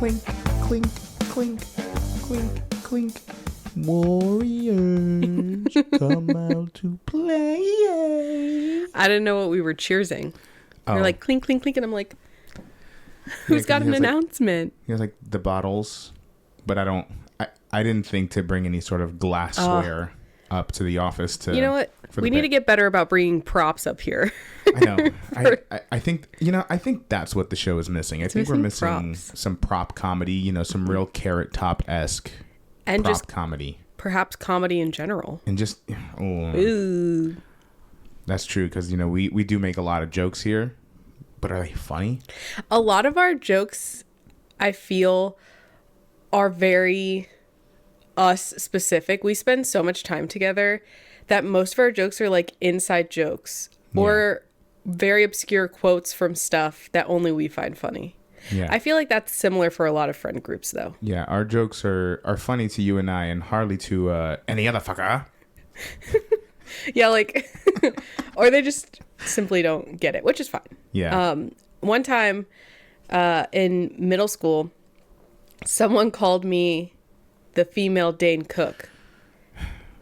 clink, clink, clink, clink, clink. Warriors, come out to play. I didn't know what we were cheersing. Oh. You're like clink, clink, clink, and I'm like, who's got an announcement? He has like the bottles, but I didn't think to bring any sort of glassware up to the office to. You know what? We need to get better about bringing props up here. I know. I think, I think that's what the show is missing. I think we're missing some prop comedy, some real Carrot Top-esque and prop just comedy. Perhaps comedy in general. And just, Ooh. That's true, because, we do make a lot of jokes here, but are they funny? A lot of our jokes, I feel, are very us specific. We spend so much time together that most of our jokes are like inside jokes or very obscure quotes from stuff that only we find funny. Yeah. I feel like that's similar for a lot of friend groups, though. Yeah, our jokes are funny to you and I, and hardly to any other fucker. Yeah, like, or they just simply don't get it, which is fine. Yeah. One time in middle school, someone called me the female Dane Cook.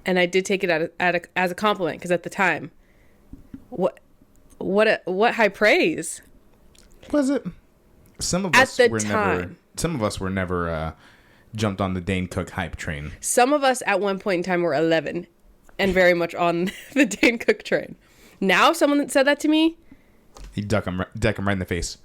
And I did take it as a compliment, because at the time, what high praise. Was it? Some of us were never jumped on the Dane Cook hype train. Some of us at one point in time were 11 and very much on the Dane Cook train. Now, if someone said that to me, he'd deck him right in the face.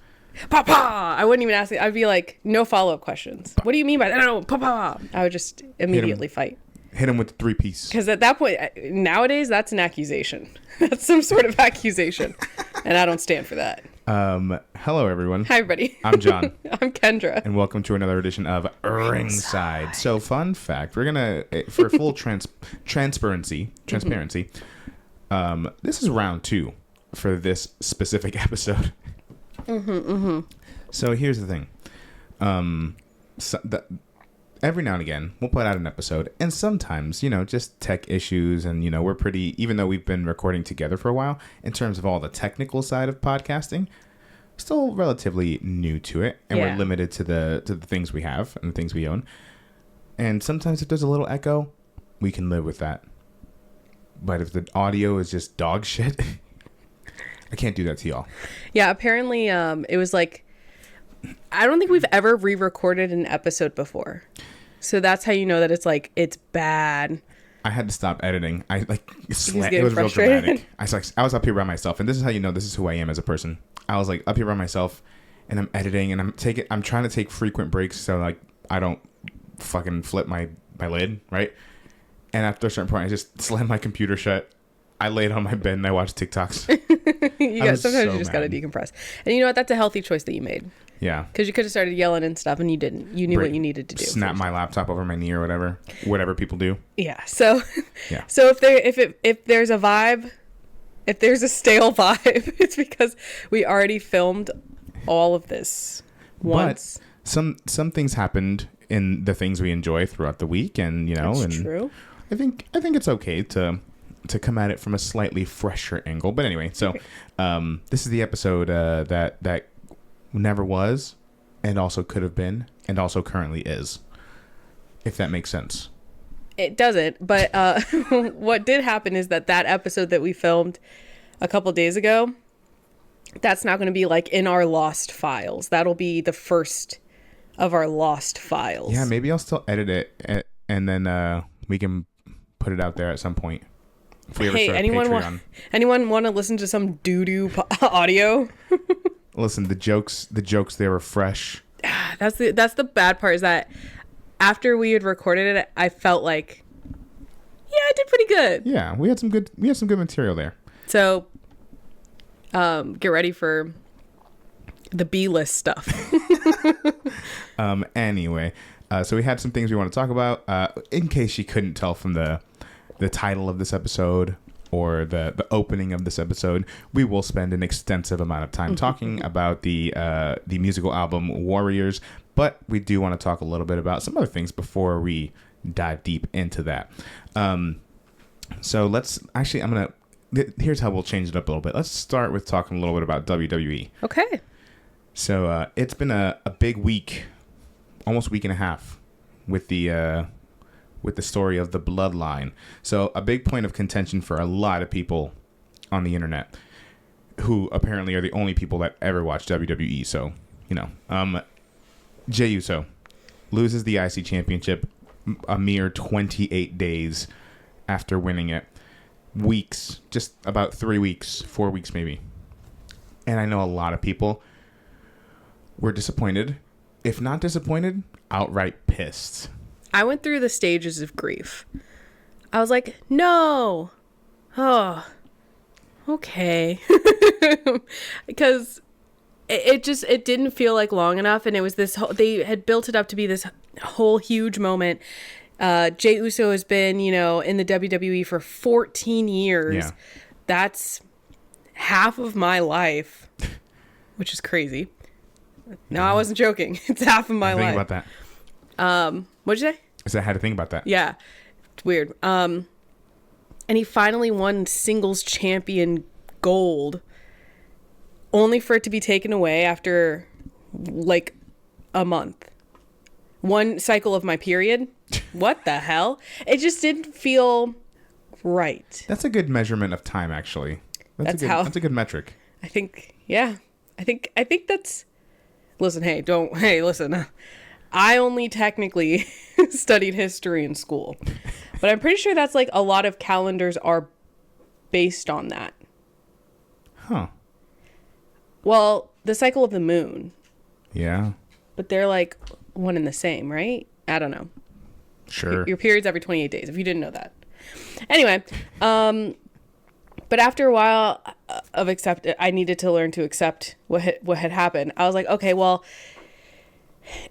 Papa! I wouldn't even ask it. I'd be like, no follow-up questions. What do you mean by that? No, Papa! I would just immediately fight. Hit him with the 3-piece. Because at that point, nowadays, that's an accusation. That's some sort of accusation. And I don't stand for that. Hello, everyone. Hi, everybody. I'm John. I'm Kendra. And welcome to another edition of Ringside. So, fun fact. We're going to, for full transparency, this is round 2 for this specific episode. So, here's the thing. Every now and again, we'll put out an episode, and sometimes, just tech issues, and, we're pretty, even though we've been recording together for a while, in terms of all the technical side of podcasting, still relatively new to it, and we're limited to the things we have and the things we own. And sometimes if there's a little echo, we can live with that. But if the audio is just dog shit, I can't do that to y'all. Yeah, apparently, it was like, I don't think we've ever re-recorded an episode before. So that's how you know that it's bad. I had to stop editing. It was frustrated. real dramatic. I was up here by myself, and this is how you know this is who I am as a person. I was up here by myself, and I'm editing, and I'm trying to take frequent breaks so I don't fucking flip my lid, right? And after a certain point, I just slammed my computer shut. I laid on my bed and I watched TikToks. Sometimes you just gotta decompress. And you know what? That's a healthy choice that you made. Yeah. Because you could have started yelling and stuff, and you didn't. You knew what you needed to do. Snap my laptop over my knee or whatever people do. Yeah. So, yeah. So if there's a vibe, if there's a stale vibe, it's because we already filmed all of this once. But some things happened in the things we enjoy throughout the week, and That's true. I think it's okay to come at it from a slightly fresher angle. But anyway, so this is the episode that never was, and also could have been, and also currently is, if that makes sense. It doesn't, but what did happen is that episode that we filmed a couple days ago, that's not going to be in our lost files. That'll be the first of our lost files. Yeah, maybe I'll still edit it, and then we can put it out there at some point. If we ever start Patreon. Anyone want to listen to some doo-doo audio? Listen, the jokes they were fresh. That's the bad part, is that after we had recorded it, I felt like, yeah, I did pretty good. Yeah, we had some good material there. So, get ready for the B-list stuff. Anyway, so we had some things we want to talk about. In case you couldn't tell from the title of this episode or the opening of this episode, we will spend an extensive amount of time talking about the musical album Warriors, but we do want to talk a little bit about some other things before we dive deep into that. So here's how we'll change it up a little bit. Let's start with talking a little bit about WWE. Okay. So it's been a big week almost week and a half with the story of the Bloodline. So a big point of contention for a lot of people on the internet, who apparently are the only people that ever watch WWE. So, Jey Uso loses the IC championship a mere 28 days after winning it. Weeks, just about 3 weeks, 4 weeks maybe. And I know a lot of people were disappointed. If not disappointed, outright pissed. I went through the stages of grief. I was like, no. Oh, okay. Because it didn't feel like long enough. And it was they had built it up to be this whole huge moment. Jey Uso has been, in the WWE for 14 years. Yeah. That's half of my life, which is crazy. No, I wasn't joking. It's half of my life. Think about that. What'd you say? I said I had to think about that. Yeah. It's weird. And he finally won singles champion gold, only for it to be taken away after like a month. One cycle of my period. What the hell? It just didn't feel right. That's a good measurement of time, actually. That's a good metric. I think, yeah. I think that's... Listen. I only technically studied history in school. But I'm pretty sure that's like a lot of calendars are based on that. Huh. Well, the cycle of the moon. Yeah. But they're like one and the same, right? I don't know. Sure. Your period's every 28 days, if you didn't know that. Anyway, but after a while of I needed to learn to accept what had happened. I was like, okay, well,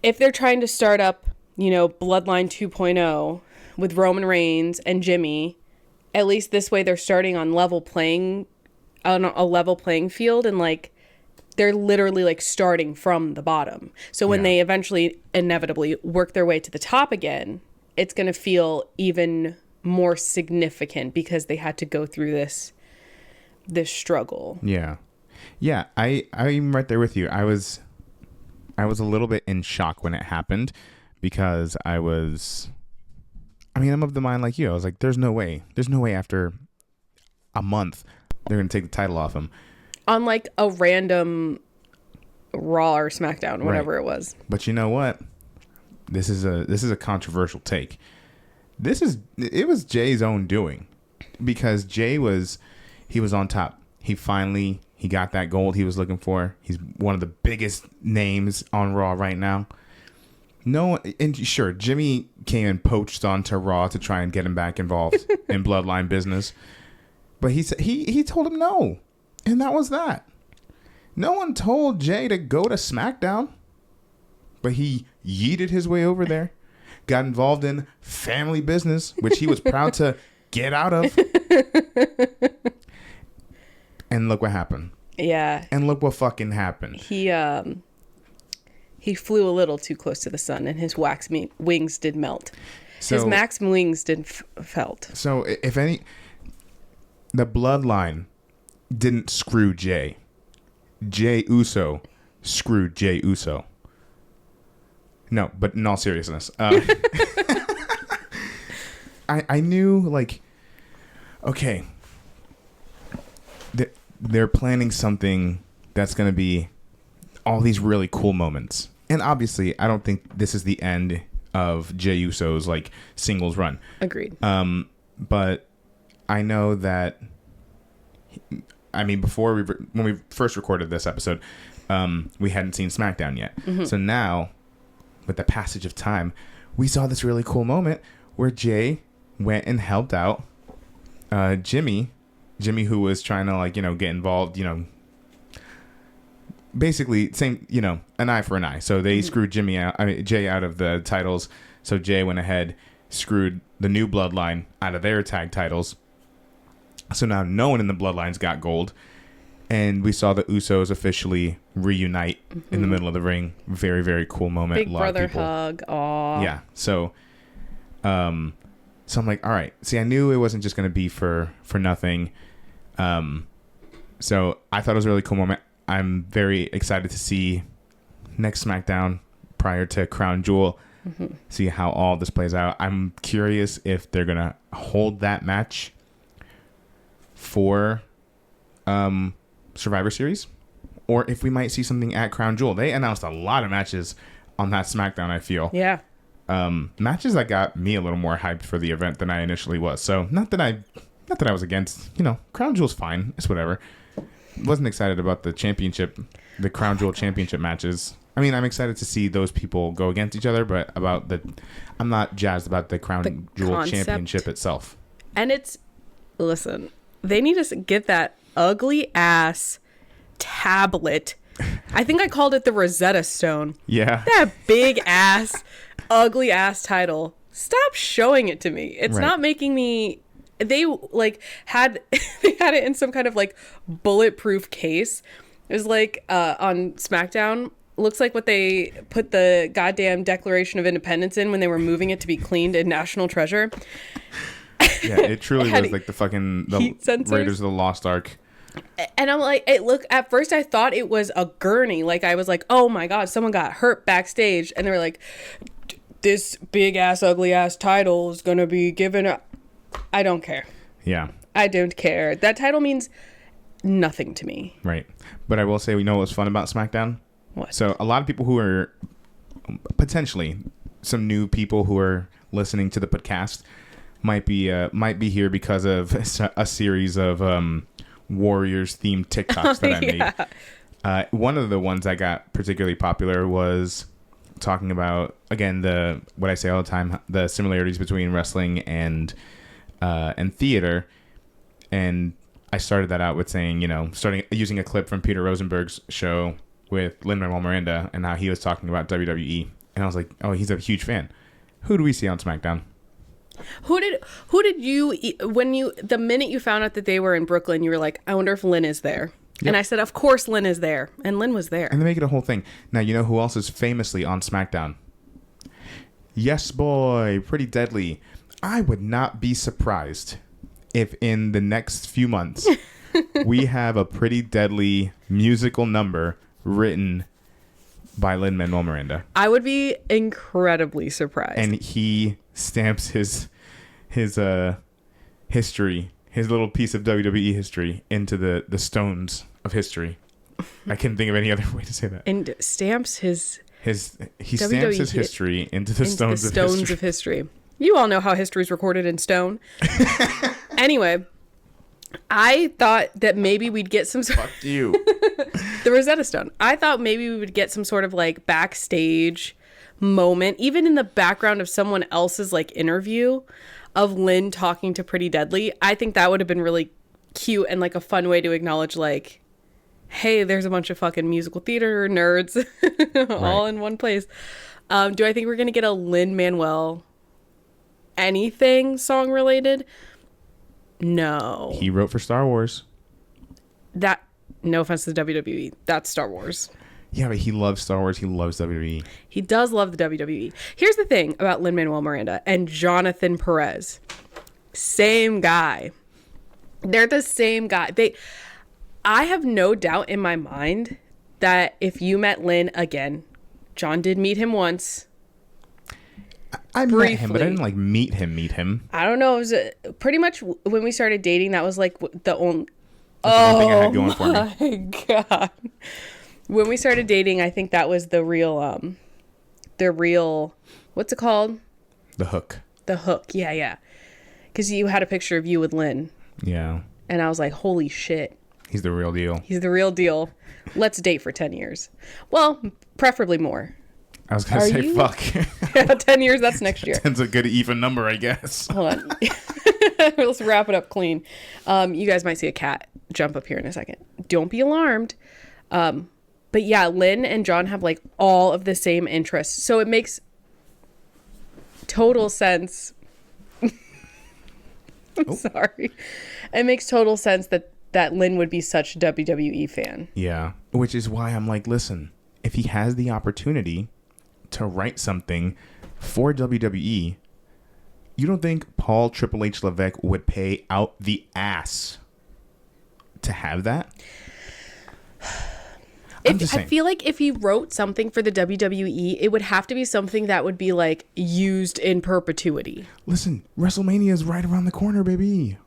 if they're trying to start up, Bloodline 2.0 with Roman Reigns and Jimmy, at least this way they're starting on a level playing field, and like they're literally like starting from the bottom. So when they eventually inevitably work their way to the top again, it's going to feel even more significant because they had to go through this struggle. Yeah. I'm right there with you. I was a little bit in shock when it happened, because I'm of the mind like you. I was like, there's no way after a month they're going to take the title off him. On like a random Raw or SmackDown, whatever it was. But you know what? This is a controversial take. It was Jay's own doing, because Jey was on top. He got that gold he was looking for. He's one of the biggest names on Raw right now. No, and sure, Jimmy came and poached onto Raw to try and get him back involved in Bloodline business, but he told him no, and that was that. No one told Jey to go to SmackDown, but he yeeted his way over there, got involved in family business, which he was proud to get out of. And look what happened. Yeah. And look what fucking happened. He flew a little too close to the sun, and his wings did melt. So, his max wings did felt. So if any, the Bloodline didn't screw Jey. Jey Uso screwed Jey Uso. No, but in all seriousness, I knew, like, okay, they're planning something that's going to be all these really cool moments. And obviously, I don't think this is the end of Jey Uso's, like, singles run. Agreed. But I know that, before when we first recorded this episode, we hadn't seen SmackDown yet. Mm-hmm. So now, with the passage of time, we saw this really cool moment where Jey went and helped out Jimmy, who was trying to, like, get involved, basically same, an eye for an eye. So they screwed Jey out of the titles. So Jey went ahead, screwed the new Bloodline out of their tag titles. So now no one in the Bloodlines got gold. And we saw the Usos officially reunite in the middle of the ring. Very, very cool moment. Big brother hug. Aww. Yeah. So I'm like, all right. See, I knew it wasn't just going to be for nothing. So I thought it was a really cool moment. I'm very excited to see next SmackDown prior to Crown Jewel. See how all this plays out. I'm curious if they're gonna hold that match for Survivor Series, or if we might see something at Crown Jewel. They announced a lot of matches on that SmackDown, I feel. Yeah. Matches that got me a little more hyped for the event than I initially was. So not that I was against, Crown Jewel's fine. It's whatever. Wasn't excited about the Crown Jewel championship matches. I mean, I'm excited to see those people go against each other, but I'm not jazzed about the Crown Jewel concept. championship itself. And listen, they need to get that ugly ass tablet. I think I called it the Rosetta Stone. Yeah. That big ass, ugly ass title. Stop showing it to me. It's not making me. They had it in some kind of bulletproof case. It was on SmackDown. Looks like what they put the goddamn Declaration of Independence in when they were moving it to be cleaned in National Treasure. Yeah, it truly was like the heat sensors. Raiders of the Lost Ark. And I'm like, at first I thought it was a gurney. I was like, oh my God, someone got hurt backstage. And they were like, this big ass, ugly ass title is going to be given up. I don't care. Yeah. I don't care. That title means nothing to me. Right. But I will say, we know what's fun about SmackDown? What? So a lot of people who are potentially some new people who are listening to the podcast might be here because of a series of Warriors themed TikToks that I made. One of the ones that got particularly popular was talking about, again, what I say all the time, the similarities between wrestling and theater. And I started that out with saying, using a clip from Peter Rosenberg's show with Lin-Manuel Miranda and how he was talking about WWE. And I was like, oh, he's a huge fan. Who do we see on SmackDown? Who did you, the minute you found out that they were in Brooklyn, you were like, I wonder if Lynn is there. Yep. And I said, of course Lynn is there. And Lynn was there. And they make it a whole thing. Now, you know who else is famously on SmackDown? Yes, boy. Pretty Deadly. I would not be surprised if in the next few months we have a Pretty Deadly musical number written by Lin-Manuel Miranda. I would be incredibly surprised. And he stamps his history, his little piece of WWE history into the stones of history. I couldn't think of any other way to say that. And stamps he stamps his history into the stones of history. You all know how history is recorded in stone. Anyway, I thought that maybe we'd get some Fuck you. The Rosetta Stone. I thought maybe we would get some sort of backstage moment, even in the background of someone else's interview of Lynn talking to Pretty Deadly. I think that would have been really cute and a fun way to acknowledge hey, there's a bunch of fucking musical theater nerds all in one place. Do I think we're going to get a Lin-Manuel anything song related? No. He wrote for Star Wars. No offense to the WWE. That's Star Wars. Yeah, but he loves Star Wars. He loves WWE. He does love the WWE. Here's the thing about Lin-Manuel Miranda and Jonathan Perez. Same guy. They're the same guy. I have no doubt in my mind that if you met Lin again, John did meet him once. I met him, but I didn't meet him. I don't know. It was pretty much when we started dating. That was the only. That's the one thing I had going for me. Oh my God. When we started dating, I think that was the real, what's it called? The hook. The hook. Yeah. Because you had a picture of you with Lynn. Yeah. And I was like, holy shit. He's the real deal. He's the real deal. Let's date for 10 years. Well, preferably more. I was going to say, fuck. Yeah, 10 years, that's next year. 10's a good even number, I guess. Hold on. Let's wrap it up clean. You guys might see a cat jump up here in a second. Don't be alarmed. But yeah, Lynn and John have all of the same interests. So it makes total sense. I'm sorry. It makes total sense that Lynn would be such a WWE fan. Yeah. Which is why I'm listen, if he has the opportunity to write something for WWE, you don't think Paul Triple H Levesque would pay out the ass to have that? I'm just saying. I feel like if he wrote something for the WWE, it would have to be something that would be like used in perpetuity. Listen, WrestleMania is right around the corner, baby.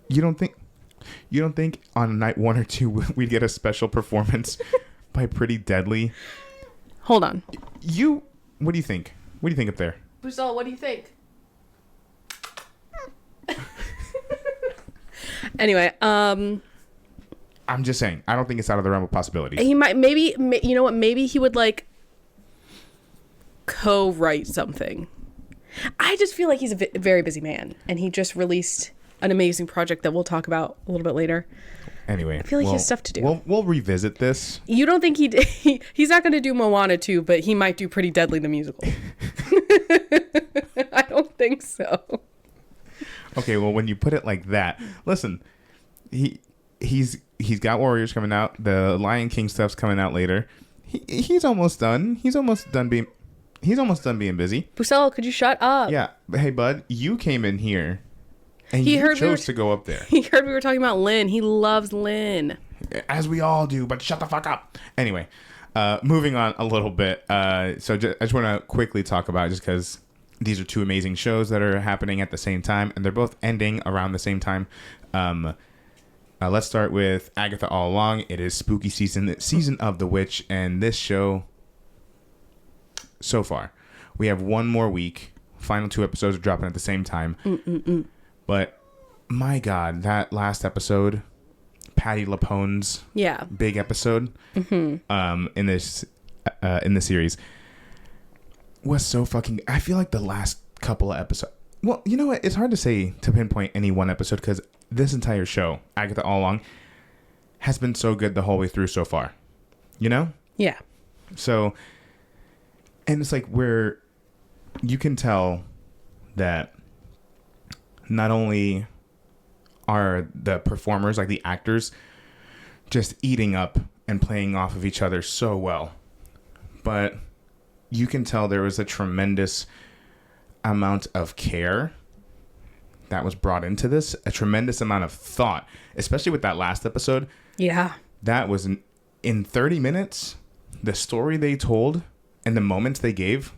You don't think on night 1 or 2 we'd get a special performance by Pretty Deadly? Hold on. What do you think? What do you think up there? Busal, what do you think? Anyway, I'm just saying. I don't think it's out of the realm of possibilities. he might, maybe, you know what? Maybe he would like co-write something. I just feel like he's a very busy man, and he just released an amazing project that we'll talk about a little bit later. Anyway, I feel like he has stuff to do. We'll revisit this. You don't think he's not going to do Moana 2, but he might do Pretty Deadly the musical. I don't think so. Okay, well, when you put it like that, listen, he's got Warriors coming out. The Lion King stuff's coming out later. He's almost done. He's almost done being busy. Busel, could you shut up? Yeah. Hey, bud, you came in here and He you heard chose to go up there. He heard we were talking about Lin. He loves Lin. As we all do, but shut the fuck up. Anyway, moving on a little bit. I just want to quickly talk about, just because these are two amazing shows that are happening at the same time, and they're both ending around the same time. Let's start with Agatha All Along. It is spooky season of the witch, and this show, so far, we have one more week. Final 2 episodes are dropping at the same time. But my God, that last episode, Patti LuPone's big episode, in this series, was so fucking. I feel like the last couple of episodes. Well, you know what? It's hard to pinpoint any one episode, because this entire show, Agatha All Along, has been so good the whole way through so far. You know? Yeah. So, and it's like where you can tell that not only are the performers, like the actors, just eating up and playing off of each other so well, but you can tell there was a tremendous amount of care that was brought into this, a tremendous amount of thought, especially with that last episode. Yeah. That was in 30 minutes, the story they told and the moments they gave,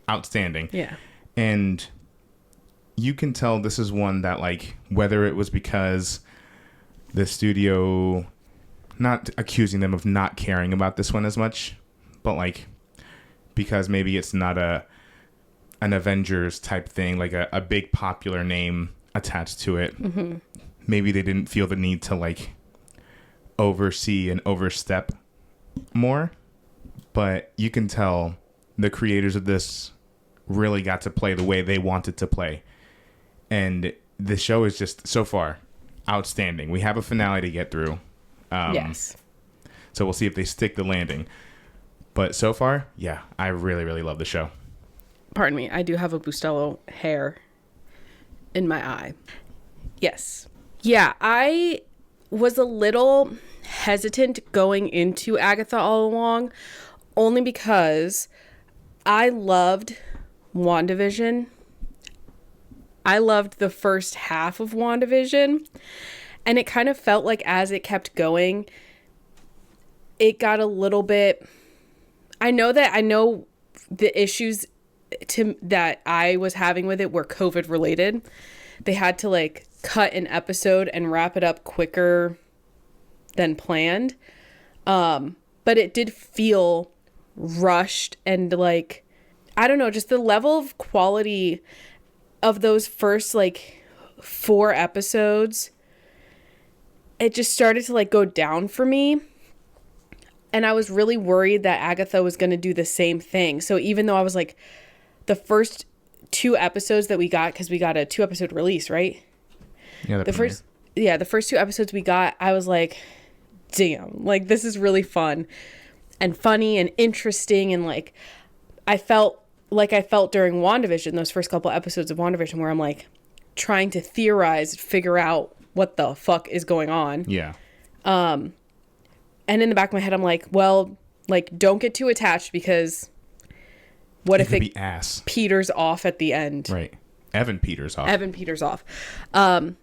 outstanding. Yeah. And you can tell this is one that, like, whether it was because the studio, not accusing them of not caring about this one as much, but like because maybe it's not an Avengers type thing, like a big popular name attached to it. Mm-hmm. Maybe they didn't feel the need to like oversee and overstep more. But you can tell the creators of this really got to play the way they wanted to play. And the show is just, so far, outstanding. We have a finale to get through. Yes. So we'll see if they stick the landing. But so far, yeah, I really, really love the show. Pardon me. I do have a Bustelo hair in my eye. Yes. Yeah, I was a little hesitant going into Agatha All Along, only because I loved WandaVision. I loved the first half of WandaVision, and it kind of felt like as it kept going, it got a little bit... I know the issues that I was having with it were COVID related. They had to like cut an episode and wrap it up quicker than planned. But it did feel rushed, and like, I don't know, just the level of quality of those first like 4 episodes, it just started to like go down for me. And I was really worried that Agatha was going to do the same thing. So even though I was like, the first 2 episodes that we got, because we got a 2-episode release, right? Yeah. The first 2 episodes we got, I was like, damn, like this is really fun and funny and interesting. And like, I felt during WandaVision, those first couple episodes of WandaVision, where I'm like trying to theorize, figure out what the fuck is going on. Yeah. And in the back of my head, I'm like, well, like, don't get too attached, because what if it peters off at the end? Right. Evan peters off. And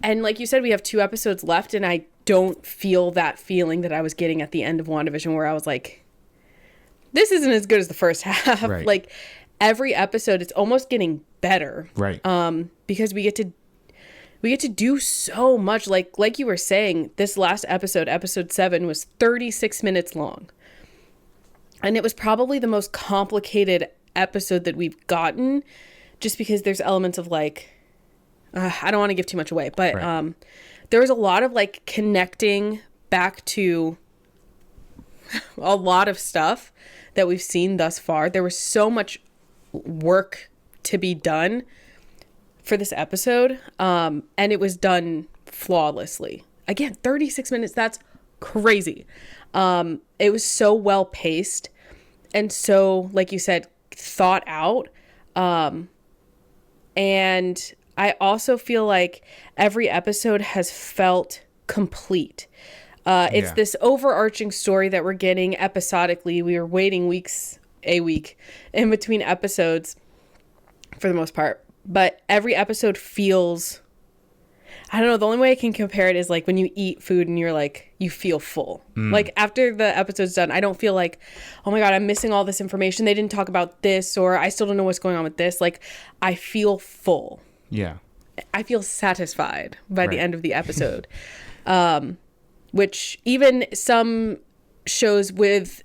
like you said, we have 2 episodes left, and I don't feel that feeling that I was getting at the end of WandaVision, where I was like, this isn't as good as the first half. Right. Like, every episode, it's almost getting better. Right. Because we get to do so much. Like you were saying, this last episode 7, was 36 minutes long. And it was probably the most complicated episode that we've gotten, just because there's elements of like, I don't want to give too much away, but right. There was a lot of like connecting back to a lot of stuff that we've seen thus far. There was so much work to be done for this episode, and it was done flawlessly. Again, 36 minutes, that's crazy. It was so well paced and so, like you said, thought out. And I also feel like every episode has felt complete. It's this overarching story that we're getting episodically. We were waiting a week in between episodes for the most part. But every episode feels, I don't know, the only way I can compare it is like when you eat food and you're like, you feel full. Like after the episode's done, I don't feel like, oh my God, I'm missing all this information. They didn't talk about this, or I still don't know what's going on with this. Like, I feel full. Yeah. I feel satisfied by the end of the episode. Which even some shows with,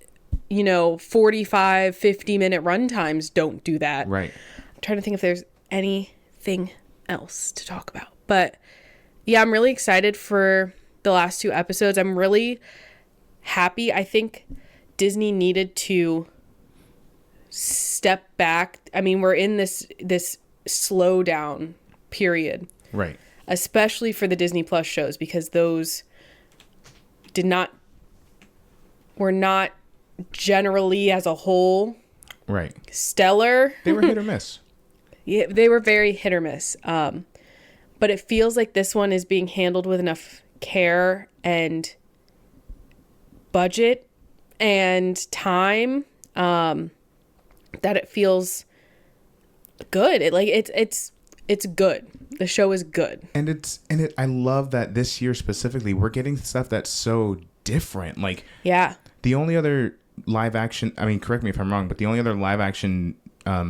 45, 50-minute run times don't do that. Right. I'm trying to think if there's anything else to talk about. But yeah, I'm really excited for the last 2 episodes. I'm really happy. I think Disney needed to step back. I mean, we're in this slowdown period. Right. Especially for the Disney Plus shows, because those were not generally as a whole right stellar. They were hit or miss. Yeah, they were very hit or miss. But it feels like this one is being handled with enough care and budget and time that it feels good. It's good. The show is good. And I love that this year specifically we're getting stuff that's so different. Like, yeah. The only other live action, I mean, correct me if I'm wrong, but the only other live action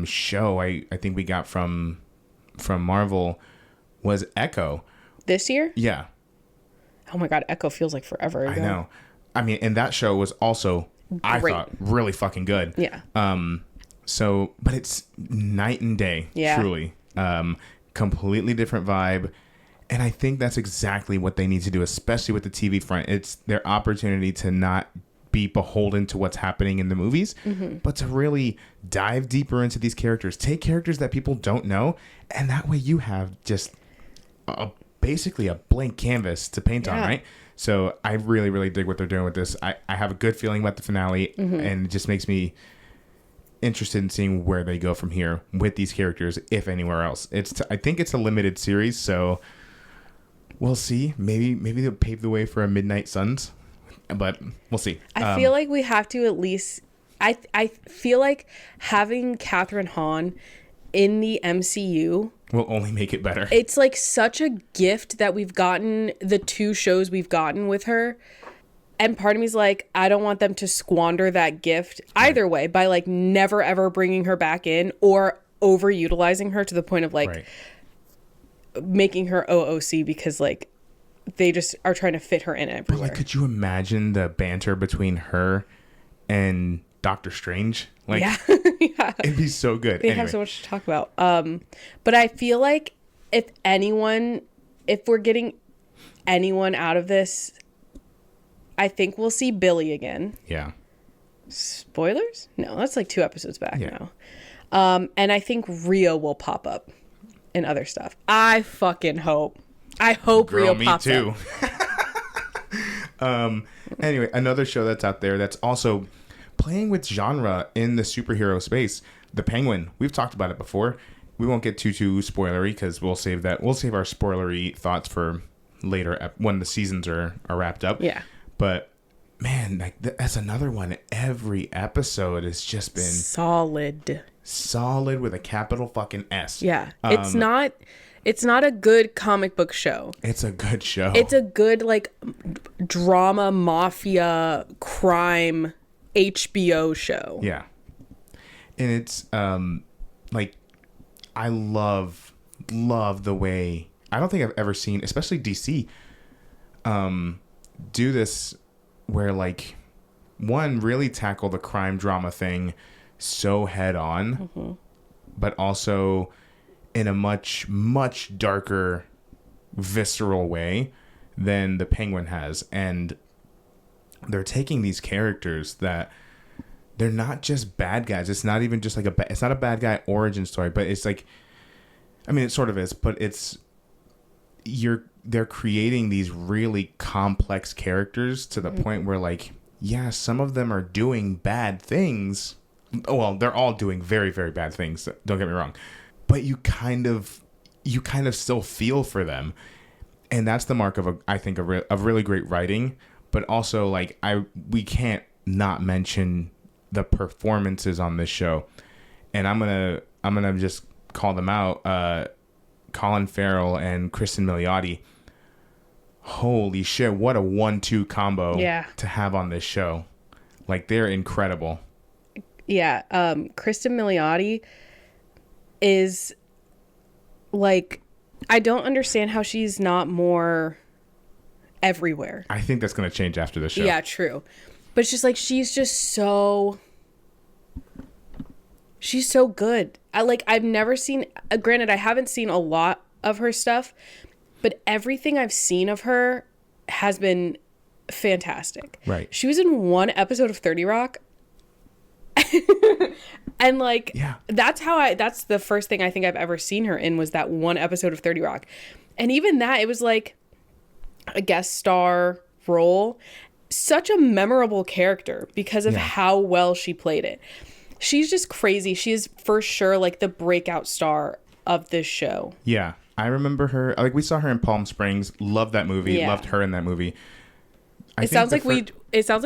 show I think we got from Marvel was Echo. This year? Yeah. Oh my God, Echo feels like forever ago. I know. I mean, and that show was also, great. I thought, really fucking good. Yeah. So, but it's night and day, truly. Completely different vibe. And I think that's exactly what they need to do, especially with the TV front. It's their opportunity to not be beholden to what's happening in the movies, but to really dive deeper into these characters. Take characters that people don't know, and that way you have just basically a blank canvas to paint on, right? So I really, really dig what they're doing with this. I have a good feeling about the finale, and it just makes me interested in seeing where they go from here with these characters, if anywhere else. I think it's a limited series, so we'll see. Maybe they'll pave the way for a Midnight Suns, but we'll see. I feel like we have to at least. I feel like having Catherine Hahn in the MCU will only make it better. It's like such a gift that we've gotten, the 2 shows we've gotten with her. And part of me's like, I don't want them to squander that gift either way by like never ever bringing her back in or overutilizing her to the point of like making her OOC because like they just are trying to fit her in everywhere. But like, could you imagine the banter between her and Doctor Strange? Like, yeah. It'd be so good. They have so much to talk about. But I feel like if we're getting anyone out of this, I think we'll see Billy again. Yeah. Spoilers? No, that's like 2 episodes back now. And I think Rio will pop up in other stuff. I fucking hope. I hope Rio pops up. Me too. Anyway, another show that's out there that's also playing with genre in the superhero space, The Penguin. We've talked about it before. We won't get too spoilery because we'll save our spoilery thoughts for later when the seasons are wrapped up. Yeah. But man, like that's another one. Every episode has just been solid with a capital fucking S. Yeah. It's not a good comic book show. It's a good show. It's a good like drama, mafia, crime HBO show. Yeah. And it's like I love the way, I don't think I've ever seen, especially DC, do this where like one really tackle the crime drama thing so head on, but also in a much darker, visceral way than the Penguin has. And they're taking these characters that they're not just bad guys. It's not even just like it's not a bad guy origin story, but it's like, I mean, it sort of is, but they're creating these really complex characters to the point where like, yeah, some of them are doing bad things. Well, they're all doing very, very bad things. Don't get me wrong, but you kind of still feel for them. And that's the mark of I think of really great writing, but also like we can't not mention the performances on this show. And I'm gonna just call them out. Colin Farrell and Kristen Milioti. Holy shit, what a 1-2 combo to have on this show. Like, they're incredible. Yeah, Kristen Milioti is like, I don't understand how she's not more everywhere. I think that's going to change after the show. Yeah, true. But it's just like, she's so good. I've never seen, granted, I haven't seen a lot of her stuff, but everything I've seen of her has been fantastic. Right. She was in one episode of 30 Rock. And like, yeah, that's the first thing I think I've ever seen her in, was that one episode of 30 Rock. And even that, it was like a guest star role. Such a memorable character because of how well she played it. She's just crazy. She is for sure like the breakout star of this show. Yeah. I remember her, like, we saw her in Palm Springs. Loved that movie. Yeah. Loved her in that movie. It sounds like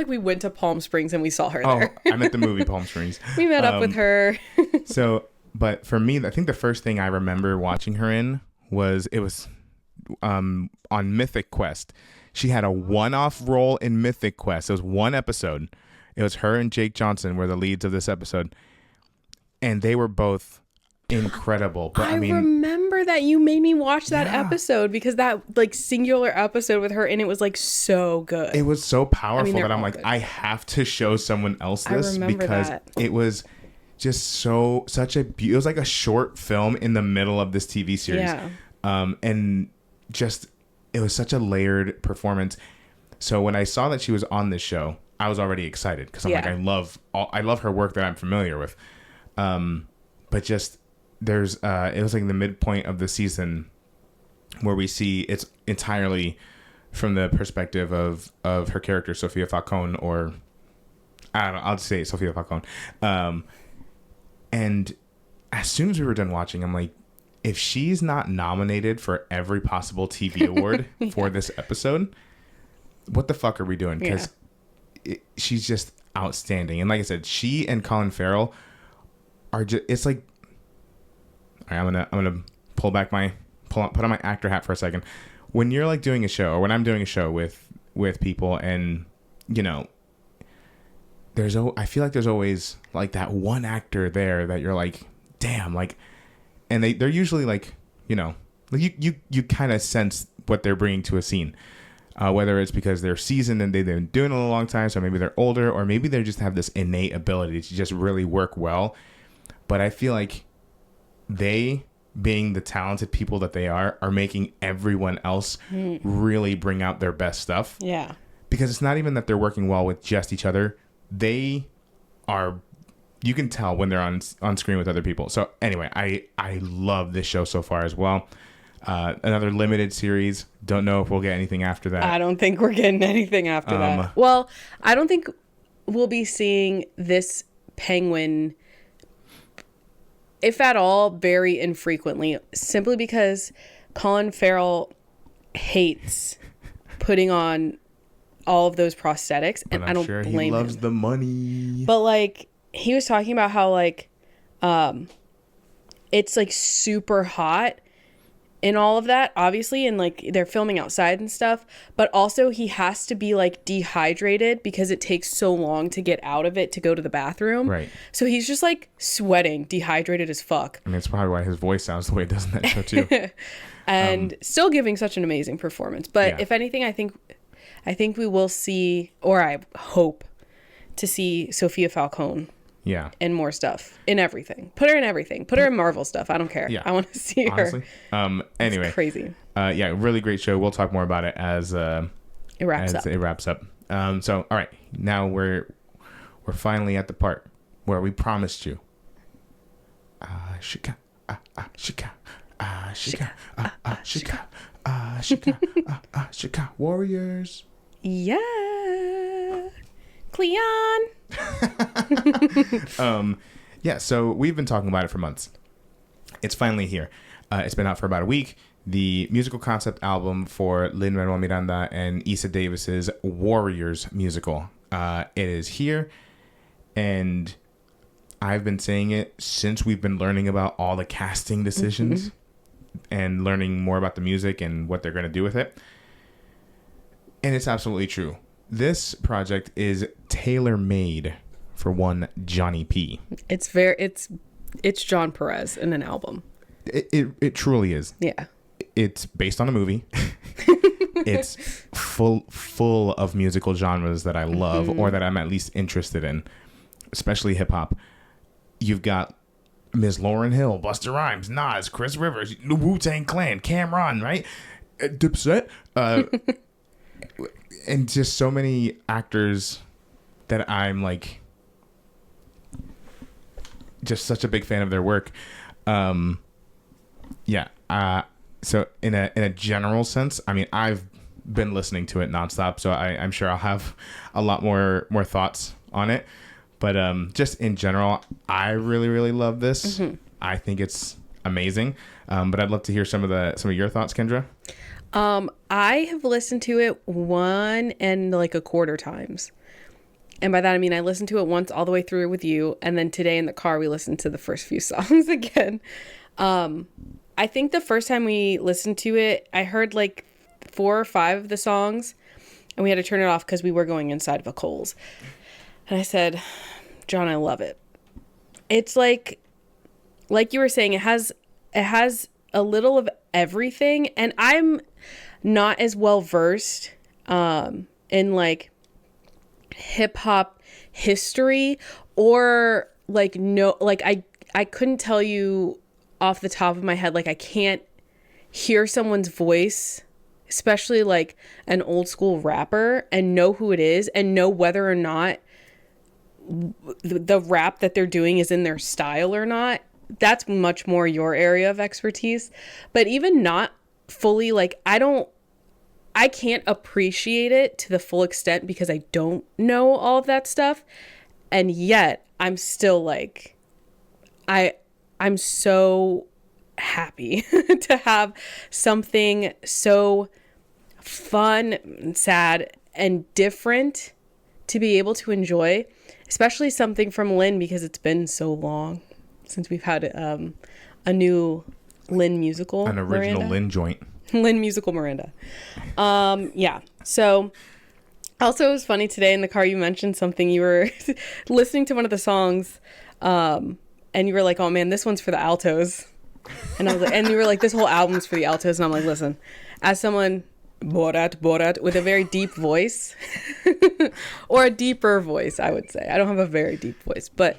we went to Palm Springs and we saw her there. Oh, I meant the movie Palm Springs. We met up with her. But for me, I think the first thing I remember watching her in was on Mythic Quest. She had a one-off role in Mythic Quest. It was one episode. It was her and Jake Johnson were the leads of this episode. And they were both incredible. But I remember that you made me watch that episode, because that like singular episode with her and it was like so good. It was so powerful that I'm like, good. I have to show someone else this, because it was just it was like a short film in the middle of this TV series. Yeah. And just, it was such a layered performance. So when I saw that she was on this show, I was already excited, because I'm like, I love her work that I'm familiar with. But just, there's it was like the midpoint of the season where we see it's entirely from the perspective of her character, Sofia Falcone, or I don't know, I'll just say Sofia Falcone. And as soon as we were done watching, I'm like, if she's not nominated for every possible TV award for this episode, what the fuck are we doing? Because she's just outstanding. And like I said, she and Colin Farrell are just, it's like, all right, I'm gonna put on my actor hat for a second. When you're like doing a show, or when I'm doing a show with people, and you know, I feel like there's always like that one actor there that you're like, damn, like, and they're usually like, you know, like you kind of sense what they're bringing to a scene, whether it's because they're seasoned and they've been doing it a long time, so maybe they're older, or maybe they just have this innate ability to just really work well. But I feel like they, being the talented people that they are making everyone else really bring out their best stuff. Yeah. Because it's not even that they're working well with just each other. They are, you can tell when they're on screen with other people. So anyway, I love this show so far as well. Another limited series. Don't know if we'll get anything after that. I don't think we're getting anything after that. Well, I don't think we'll be seeing this Penguin, if at all, very infrequently, simply because Colin Farrell hates putting on all of those prosthetics, and I don't blame him. He loves the money. But like, he was talking about how like it's like super hot in all of that, obviously, and like they're filming outside and stuff, but also he has to be like dehydrated because it takes so long to get out of it to go to the bathroom. Right. So he's just like sweating, dehydrated as fuck. I mean, it's probably why his voice sounds the way it does in that show too. And still giving such an amazing performance. But if anything, I think we will see, or I hope to see Sophia Falcone. Yeah. And more stuff in everything. Put her in everything. Put her in Marvel stuff. I don't care. Yeah. I want to see her. Honestly. Anyway. It's crazy. Yeah, really great show. We'll talk more about it as it wraps up. So, all right. Now we're finally at the part where we promised you. Ahhh-Shee-Kaa. Ahhh-Shee-Kaa. Ahhh-Shee-Kaa. Ahhh-Shee-Kaa. Ahhh-Shee-Kaa. Ahhh-Shee-Kaa. Warriors. Yeah. Cleon. Yeah, so we've been talking about it for months. It's finally here. It's been out for about a week. The musical concept album for Lin-Manuel Miranda and Issa Davis's Warriors musical. It is here, and I've been saying it since we've been learning about all the casting decisions and learning more about the music and what they're going to do with it. And it's absolutely true. This project is tailor-made for one Johnny P. It's John Perez in an album. It truly is. Yeah. It's based on a movie. It's full of musical genres that I love or that I'm at least interested in, especially hip hop. You've got Ms. Lauryn Hill, Busta Rhymes, Nas, Chris Rivers, the Wu-Tang Clan, Cameron, right? Dipset. And just so many actors that I'm like just such a big fan of their work. So in a general sense, I mean, I've been listening to it nonstop, so I'm sure I'll have a lot more thoughts on it. But just in general, I really, really love this. I think it's amazing. But I'd love to hear some of your thoughts, Kendra. I have listened to it 1.25 times. And by that, I mean, I listened to it once all the way through with you. And then today in the car, we listened to the first few songs again. I think the first time we listened to it, I heard like 4 or 5 of the songs and we had to turn it off because we were going inside of a Kohl's. And I said, John, I love it. It's like you were saying, it has a little of everything. And I'm not as well versed in like hip hop history or like I couldn't tell you off the top of my head. Like I can't hear someone's voice, especially like an old school rapper, and know who it is and know whether or not the rap that they're doing is in their style or not. That's much more your area of expertise. But even not fully, like I can't appreciate it to the full extent because I don't know all of that stuff. And yet I'm still like, I'm so happy to have something so fun and sad and different to be able to enjoy, especially something from Lin, because it's been so long since we've had a new Lin musical. An original Miranda. Lin joint. Lin musical Miranda. Yeah. So also it was funny today in the car, you mentioned something. You were listening to one of the songs and you were like, oh man, this one's for the altos. And I was like, and you were like, this whole album's for the altos. And I'm like, listen, as someone Borat with a very deep voice or a deeper voice, I would say. I don't have a very deep voice, but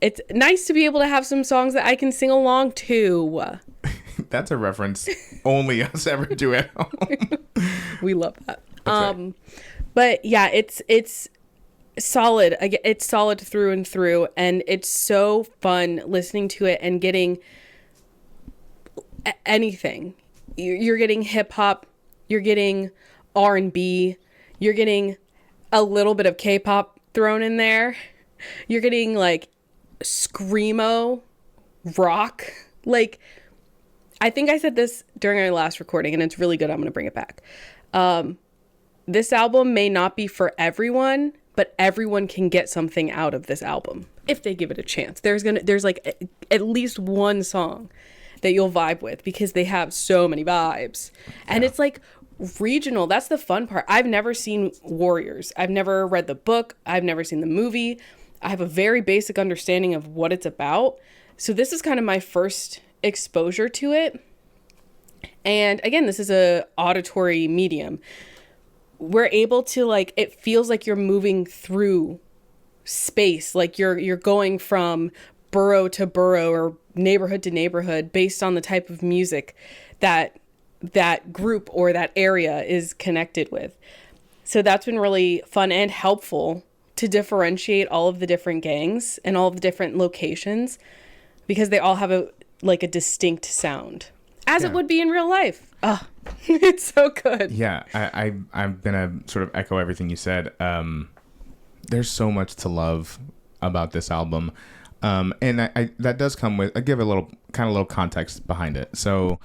it's nice to be able to have some songs that I can sing along to. That's a reference only us ever do at home. We love that. Right. But yeah, it's solid. It's solid through and through, and it's so fun listening to it and getting anything. You're getting hip hop, you're getting R&B, you're getting a little bit of K-pop thrown in there. You're getting like screamo rock. Like, I think I said this during our last recording, and it's really good. I'm going to bring it back. This album may not be for everyone, but everyone can get something out of this album if they give it a chance. There's like at least one song that you'll vibe with because they have so many vibes. And it's like regional. That's the fun part. I've never seen Warriors. I've never read the book. I've never seen the movie. I have a very basic understanding of what it's about. So this is kind of my first exposure to it. And again, this is a auditory medium. We're able to, like, it feels like you're moving through space, like you're going from borough to borough or neighborhood to neighborhood based on the type of music that group or that area is connected with. So that's been really fun and helpful to differentiate all of the different gangs and all of the different locations, because they all have a distinct sound, as it would be in real life. Oh, it's so good. Yeah, I'm gonna sort of echo everything you said. There's so much to love about this album, and I that does come with. I give a little context behind it. So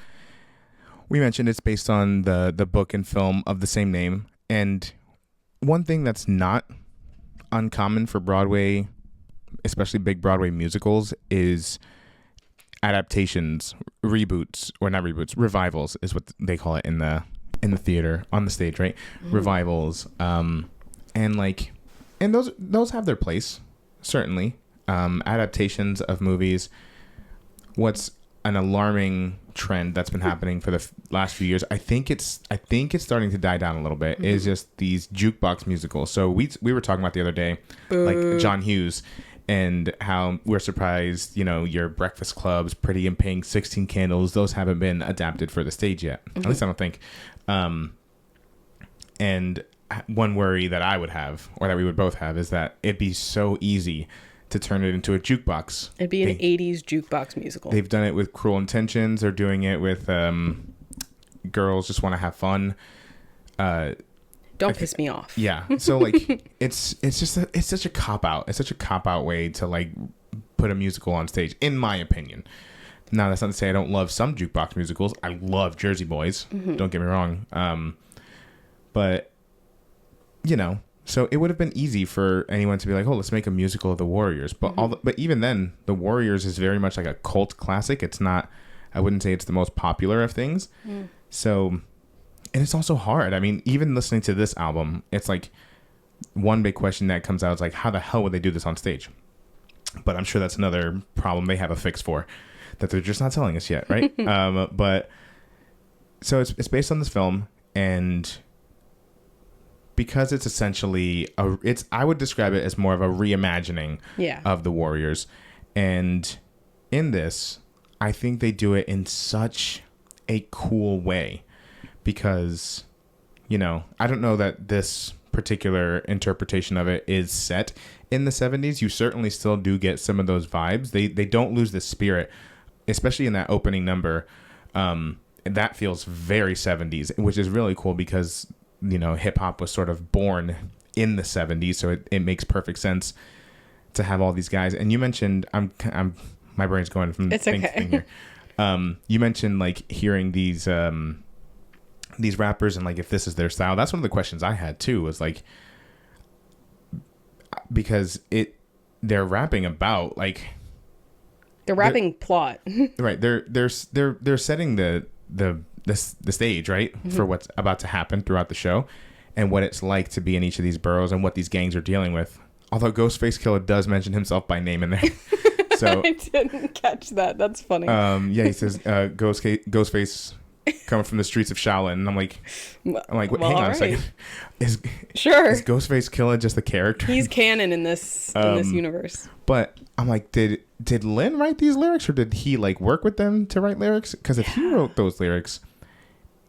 we mentioned it's based on the book and film of the same name, and one thing that's not uncommon for Broadway, especially big Broadway musicals, is adaptations, reboots, or not reboots, revivals is what they call it in the theater, on the stage, right? Revivals, and those have their place, certainly. Adaptations of movies. What's an alarming trend that's been happening for the last few years, I think it's starting to die down a little bit, is just these jukebox musicals. So we were talking about the other day, like John Hughes, and how we're surprised, your Breakfast Clubs, Pretty in Pink, 16 Candles, those haven't been adapted for the stage yet. At least I don't think. And one worry that I would have, or that we would both have, is that it'd be so easy to turn it into a jukebox. It'd be an 80s jukebox musical. They've done it with Cruel Intentions. They're doing it with Girls Just Want to Have Fun. Don't piss me off. Yeah. So it's such a cop out. It's such a cop out way to put a musical on stage, in my opinion. Now, that's not to say I don't love some jukebox musicals. I love Jersey Boys. Don't get me wrong. But so it would have been easy for anyone to be like, oh, let's make a musical of the Warriors. But but even then, the Warriors is very much like a cult classic. It's not. I wouldn't say it's the most popular of things. So. And it's also hard. I mean, even listening to this album, it's like one big question that comes out is like, how the hell would they do this on stage? But I'm sure that's another problem they have a fix for that they're just not telling us yet, right? But so it's based on this film, and because it's essentially I would describe it as more of a reimagining of the Warriors. And in this, I think they do it in such a cool way. Because, I don't know that this particular interpretation of it is set in the 70s. You certainly still do get some of those vibes. They don't lose the spirit, especially in that opening number. That feels very 70s, which is really cool because, hip hop was sort of born in the 70s. So it makes perfect sense to have all these guys. And you mentioned, my brain's going from thing to thing here. You mentioned hearing these rappers and if this is their style. That's one of the questions I had too, was because they're rapping about they're rapping plot. Right. They're setting the stage, right, for what's about to happen throughout the show and what it's like to be in each of these boroughs and what these gangs are dealing with. Although Ghostface Killer does mention himself by name in there. So I didn't catch that. That's funny. He says Ghostface coming from the streets of Shaolin, and I'm like, hang on a second. Is Ghostface Killer just a character? He's canon in this universe. But I'm like, did Lin write these lyrics, or did he work with them to write lyrics? Because if he wrote those lyrics,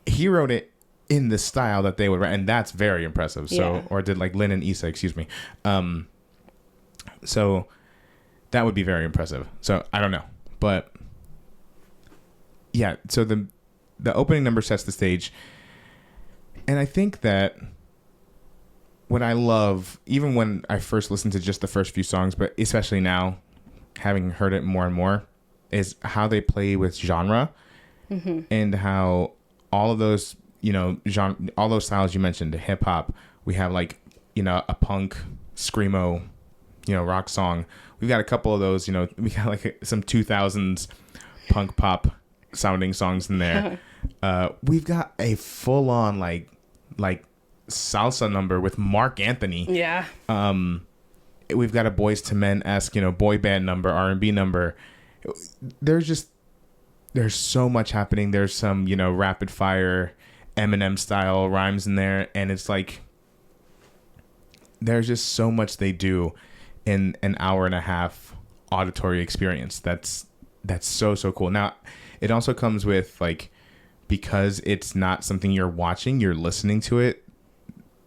he wrote it in the style that they would write, and that's very impressive. So, or did Lin and Issa, excuse me. So that would be very impressive. So I don't know, but yeah. So the opening number sets the stage. And I think that what I love, even when I first listened to just the first few songs, but especially now, having heard it more and more, is how they play with genre and how all of those, all those styles you mentioned, hip hop, we have a punk, screamo, rock song. We've got a couple of those, we got some 2000s punk pop sounding songs in there. We've got a full on like salsa number with Mark Anthony. Yeah. We've got a Boyz II Men-esque, boy band number, R&B number. There's so much happening. There's some, rapid fire Eminem style rhymes in there, and it's like there's just so much they do in an hour and a half auditory experience. That's so cool. Now, it also comes with like, because it's not something you're watching, you're listening to it.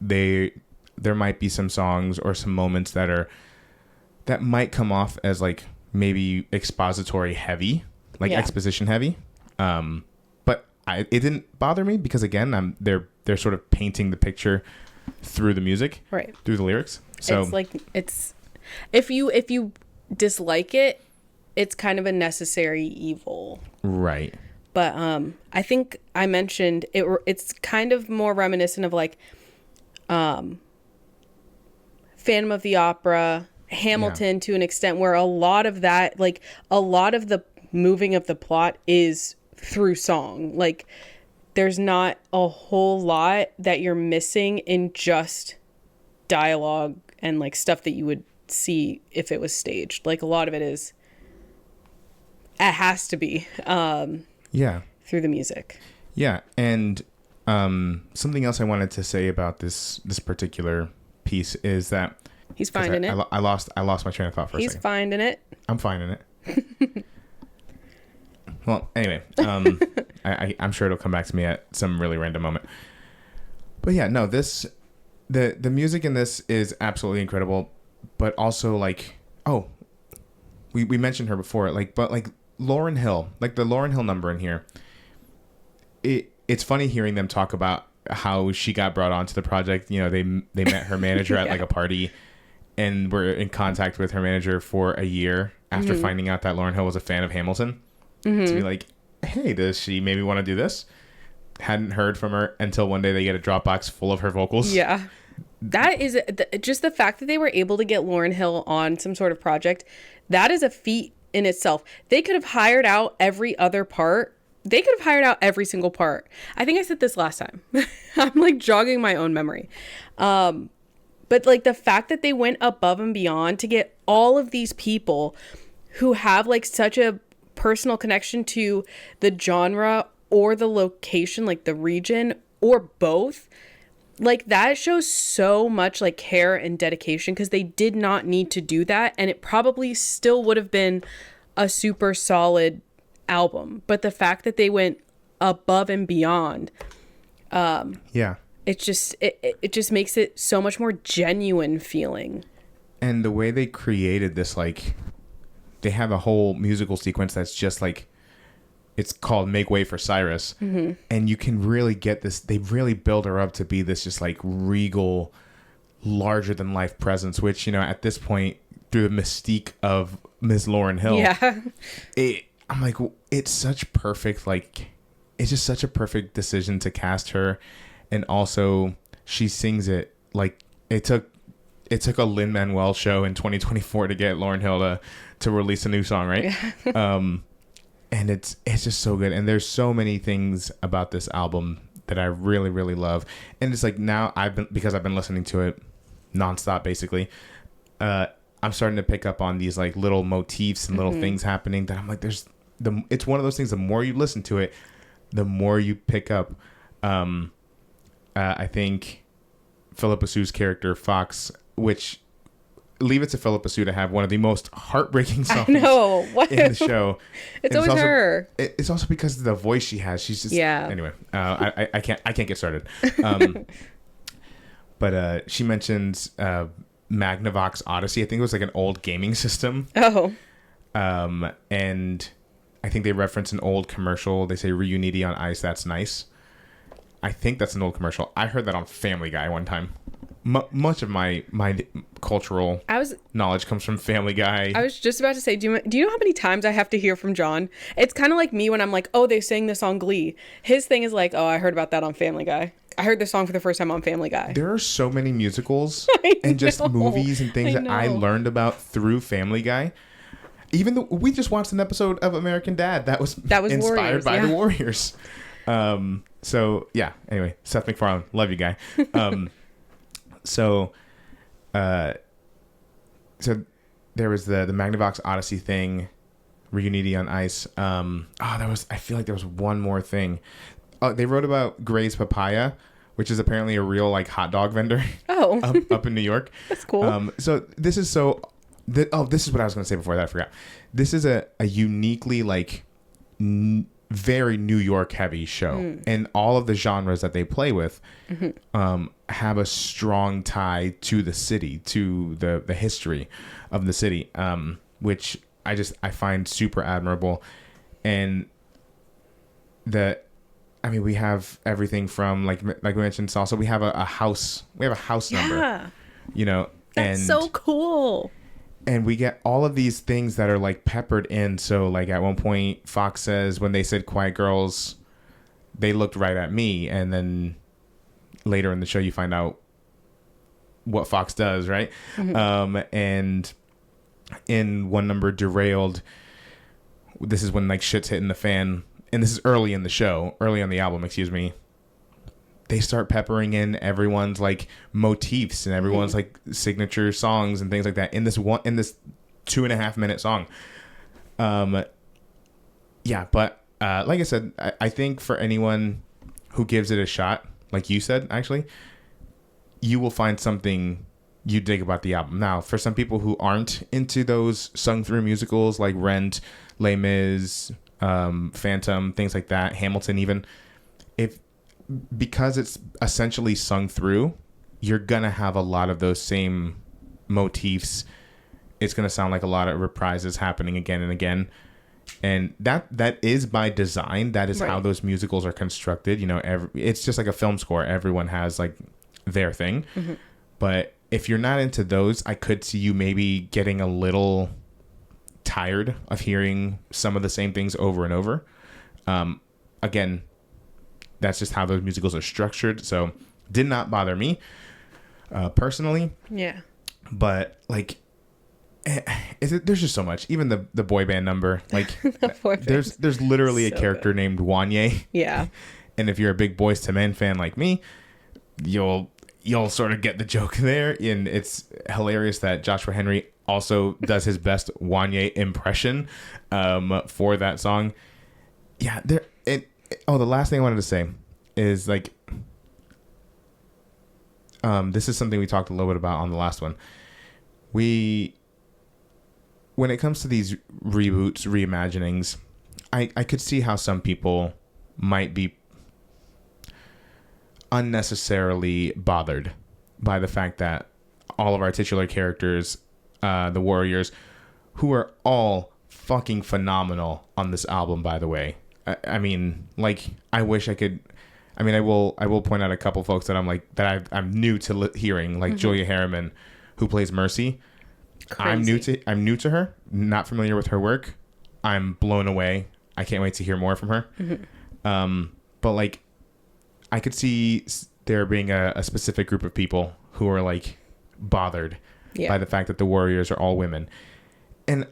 There might be some songs or some moments that might come off as like maybe expository heavy, like exposition heavy. But it didn't bother me because again, they're sort of painting the picture through the music, right? Through the lyrics. So it's like if you dislike it, it's kind of a necessary evil, right? But I think I mentioned it's kind of more reminiscent of like Phantom of the Opera, Hamilton to an extent, where a lot of that, like a lot of the moving of the plot is through song. Like there's not a whole lot that you're missing in just dialogue and like stuff that you would see if it was staged. Like a lot of it has to be through the music. Yeah. And something else I wanted to say about this particular piece is that he's finding it. I lost my train of thought for a second. He's finding it. I'm finding it. Well, anyway, I'm sure it'll come back to me at some really random moment. But yeah, no, the music in this is absolutely incredible, but also like, we mentioned her before, but Lauryn Hill, like the Lauryn Hill number in here, it's funny hearing them talk about how she got brought onto the project. They met her manager at like a party and were in contact with her manager for a year after finding out that Lauryn Hill was a fan of Hamilton. To be like, hey, does she maybe want to do this? Hadn't heard from her until one day they get a Dropbox full of her vocals. Yeah. That is just the fact that they were able to get Lauryn Hill on some sort of project. That is a feat in itself. They could have hired out every other part. They could have hired out every single part. I think I said this last time. I'm like jogging my own memory. But like the fact that they went above and beyond to get all of these people who have like such a personal connection to the genre or the location, like the region or both, like that shows so much like care and dedication, because they did not need to do that, and it probably still would have been a super solid album. But the fact that they went above and beyond, it just makes it so much more genuine feeling. And the way they created this, like, they have a whole musical sequence that's just like, it's called Make Way for Cyrus. And you can really get this. They really build her up to be this just like regal, larger than life presence, which, at this point, through the mystique of Ms. Lauryn Hill, I'm like, it's such perfect, like, it's just such a perfect decision to cast her. And also she sings it like it took a Lin-Manuel show in 2024 to get Lauryn Hill to release a new song, right? And it's just so good. And there's so many things about this album that I really, really love. And it's like, now because I've been listening to it nonstop, basically, I'm starting to pick up on these like little motifs and little things happening that I'm like, it's one of those things, the more you listen to it, the more you pick up. I think Philippa Sue's character, Fox, which, leave it to Philippa Sue to have one of the most heartbreaking songs in the show. It's always also, her. It's also because of the voice she has. She's just, anyway, I can't get started. But she mentions Magnavox Odyssey. I think it was like an old gaming system. And I think they reference an old commercial. They say Reunity on ice, that's nice. I think that's an old commercial. I heard that on Family Guy one time. Much of my cultural knowledge comes from Family Guy. I was just about to say, do you know how many times I have to hear from John? It's kind of like me when I'm like, oh, they sang this on Glee. His thing is like, oh, I heard about that on Family Guy. I heard this song for the first time on Family Guy. There are so many musicals and just movies and things that I learned about through Family Guy. Even though we just watched an episode of American Dad that was inspired Warriors, by the Warriors. So yeah. Anyway, Seth MacFarlane, love you, guy. So there was the Magnavox Odyssey thing, Reunity on Ice. I feel like there was one more thing. They wrote about Gray's Papaya, which is apparently a real like hot dog vendor. Oh, up in New York. That's cool. So this is this is what I was going to say before that. I forgot. This is a uniquely like very New York heavy show, and all of the genres that they play with have a strong tie to the city, to the history of the city, which I find super admirable. And we have everything from like we mentioned, also we have a house number, That's so cool. And we get all of these things that are like peppered in. So like at one point Fox says, when they said Quiet Girls, they looked right at me. And then later in the show, you find out what Fox does. Right. And in one number, Derailed, this is when like shit's hitting the fan. And this is early in the album, excuse me. They start peppering in everyone's like motifs and everyone's like signature songs and things like that in this 2.5 minute song. But like I said, I think for anyone who gives it a shot, like you said, actually, you will find something you dig about the album. Now, for some people who aren't into those sung through musicals like Rent, Les Mis, Phantom, things like that, Hamilton even, because it's essentially sung through, you're gonna have a lot of those same motifs. It's gonna sound like a lot of reprises happening again and again, and that is by design. That is how those musicals are constructed. It's just like a film score. Everyone has like their thing, but if you're not into those, I could see you maybe getting a little tired of hearing some of the same things over and over. Again, that's just how those musicals are structured. So did not bother me personally. Yeah. But like, there's just so much. Even the boy band number, like there's literally a character named Wanye. Yeah. And if you're a big Boyz II Men fan like me, you'll sort of get the joke there. And it's hilarious that Joshua Henry also does his best Wanye impression for that song. Yeah. The last thing I wanted to say is like, this is something we talked a little bit about on the last one. When it comes to these reboots, reimaginings, I could see how some people might be unnecessarily bothered by the fact that all of our titular characters, the Warriors, who are all fucking phenomenal on this album, by the way. I mean, like, I wish I could. I mean, I will point out a couple folks that I'm new to hearing, like Julia Harriman, who plays Mercy. Crazy. I'm new to her. Not familiar with her work. I'm blown away. I can't wait to hear more from her. But like, I could see there being a specific group of people who are like bothered by the fact that the Warriors are all women, and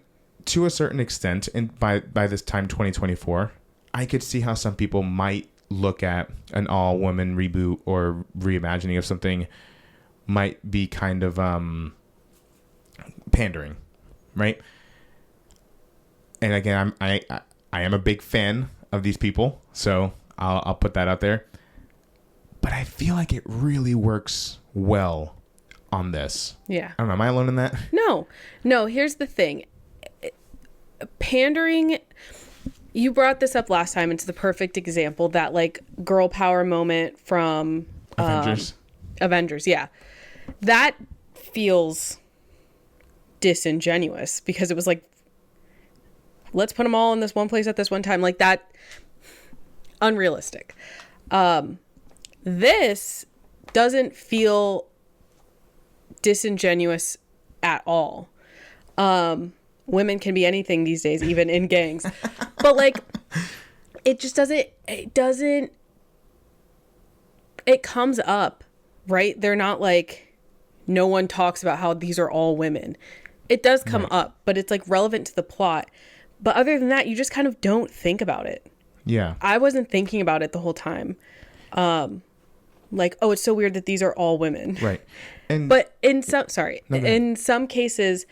to a certain extent, and by this time 2024. I could see how some people might look at an all-woman reboot or reimagining of something might be kind of pandering, right? And again, I am a big fan of these people, so I'll put that out there. But I feel like it really works well on this. Yeah. I don't know. Am I alone in that? No. Here's the thing. Pandering. You brought this up last time. It's the perfect example, that like girl power moment from Avengers. Yeah. That feels disingenuous because it was like, let's put them all in this one place at this one time. Like that, unrealistic. This doesn't feel disingenuous at all. Women can be anything these days, even in gangs. But like, it comes up, right? They're not like, no one talks about how these are all women. it does come up, but it's like relevant to the plot. But other than that, you just kind of don't think about it. Yeah. I wasn't thinking about it the whole time. Like, oh, it's so weird that these are all women. Right. And but in some cases,